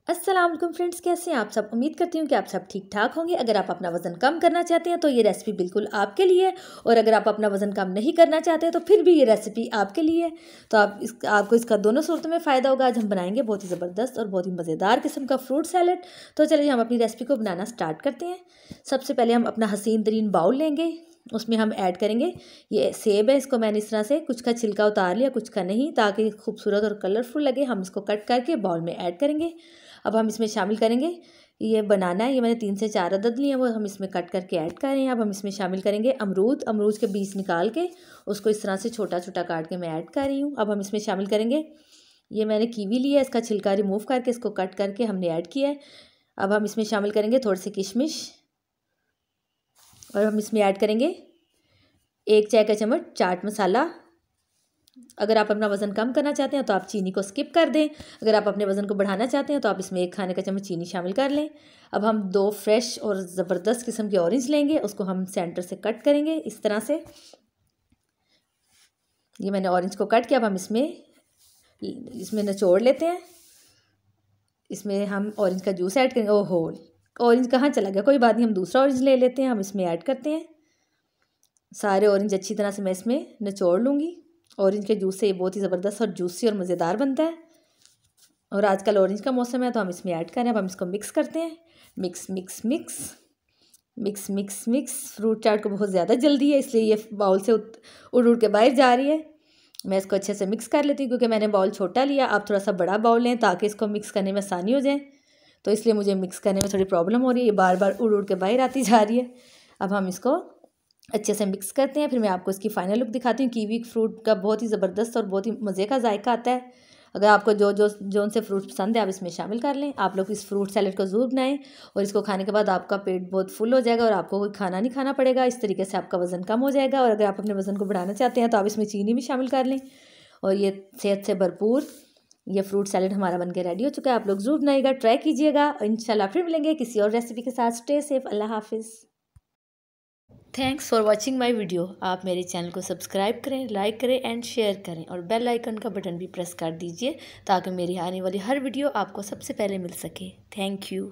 अस्सलाम वालेकुम फ्रेंड्स, कैसे हैं आप सब। उम्मीद करती हूँ कि आप सब ठीक ठाक होंगे। अगर आप अपना वज़न कम करना चाहते हैं तो ये रेसिपी बिल्कुल आपके लिए है, और अगर आप अपना वज़न कम नहीं करना चाहते तो फिर भी ये रेसिपी आपके लिए है। तो आपको इसका दोनों सूरतों में फ़ायदा होगा। आज हम बनाएंगे बहुत ही ज़बरदस्त और बहुत ही मज़ेदार किस्म का फ्रूट सैलेड। तो चलिए हम अपनी रेसिपी को बनाना स्टार्ट करते हैं। सबसे पहले हम अपना हसीन तरीन बाउल लेंगे, उसमें हम ऐड करेंगे ये सेब है। इसको मैंने इस तरह से कुछ का छिलका उतार लिया, कुछ का नहीं, ताकि खूबसूरत और कलरफुल लगे। हम इसको कट करके बाउल में ऐड करेंगे। अब हम इसमें शामिल करेंगे ये बनाना है, ये मैंने 3 से 4 अदद लिए हैं, वो हम इसमें कट करके ऐड कर रहे हैं। अब हम इसमें शामिल करेंगे अमरूद के बीज निकाल के उसको इस तरह से छोटा छोटा काट के मैं ऐड कर रही हूँ। अब हम इसमें शामिल करेंगे ये मैंने कीवी लिया है, इसका छिलका रिमूव करके इसको कट करके हमने ऐड किया है। अब हम इसमें शामिल करेंगे थोड़ी सी किशमिश, और हम इसमें ऐड करेंगे 1 चाय का चम्मच चाट मसाला। अगर आप अपना वज़न कम करना चाहते हैं तो आप चीनी को स्किप कर दें। अगर आप अपने वज़न को बढ़ाना चाहते हैं तो आप इसमें 1 खाने का चम्मच चीनी शामिल कर लें। अब हम 2 फ्रेश और ज़बरदस्त किस्म के ऑरेंज लेंगे, उसको हम सेंटर से कट करेंगे इस तरह से। ये मैंने ऑरेंज को कट किया। अब हम इसमें निचोड़ लेते हैं। इसमें हम ऑरेंज का जूस ऐड करेंगे। ओहो, ऑरेंज कहाँ चला गया, कोई बात नहीं, हम दूसरा ऑरेंज ले लेते हैं, हम इसमें ऐड करते हैं। सारे ऑरेंज अच्छी तरह से मैं इसमें निचोड़ लूँगी। ऑरेंज के जूस से ये बहुत ही ज़बरदस्त और जूसी और मज़ेदार बनता है, और आजकल ऑरेंज का मौसम है तो हम इसमें ऐड करें। अब हम इसको मिक्स करते हैं। Mix mix mix mix mix mix. Fruit chaat को बहुत ज़्यादा जल्दी है, इसलिए ये बाउल से उड़ उड़ के बाहर जा रही है। मैं इसको अच्छे से मिक्स कर लेती हूँ, क्योंकि मैंने बाउल छोटा लिया। आप थोड़ा सा बड़ा बाउल लें ताकि इसको मिक्स करने में आसानी हो जाए, तो इसलिए मुझे मिक्स करने में थोड़ी प्रॉब्लम हो रही है, ये बार बार उड़ उड़ के बाहर आती जा रही है। अब हम इसको अच्छे से मिक्स करते हैं, फिर मैं आपको इसकी फाइनल लुक दिखाती हूँ। कीवी फ्रूट का बहुत ही ज़बरदस्त और बहुत ही मज़े का जायका आता है। अगर आपको जो उनसे फ्रूट पसंद है आप इसमें शामिल कर लें। आप लोग इस फ्रूट सैलेड को ज़रूर बनाएं, और इसको खाने के बाद आपका पेट बहुत फुल हो जाएगा और आपको कोई खाना नहीं खाना पड़ेगा। इस तरीके से आपका वज़न कम हो जाएगा। और अगर आप अपने वज़न को बढ़ाना चाहते हैं तो आप इसमें चीनी भी शामिल कर लें। और ये सेहत से भरपूर ये फ्रूट सैलेड हमारा बनकर रेडी हो चुका है। आप लोग ज़रूर बनाइएगा, ट्राई कीजिएगा। इंशाल्लाह फिर मिलेंगे किसी और रेसिपी के साथ। स्टे सेफ, अल्लाह हाफिज़। Thanks for watching my video. आप मेरे चैनल को सब्सक्राइब करें, लाइक करें एंड शेयर करें, और बेल आइकन का बटन भी प्रेस कर दीजिए ताकि मेरी आने वाली हर वीडियो आपको सबसे पहले मिल सके। Thank you.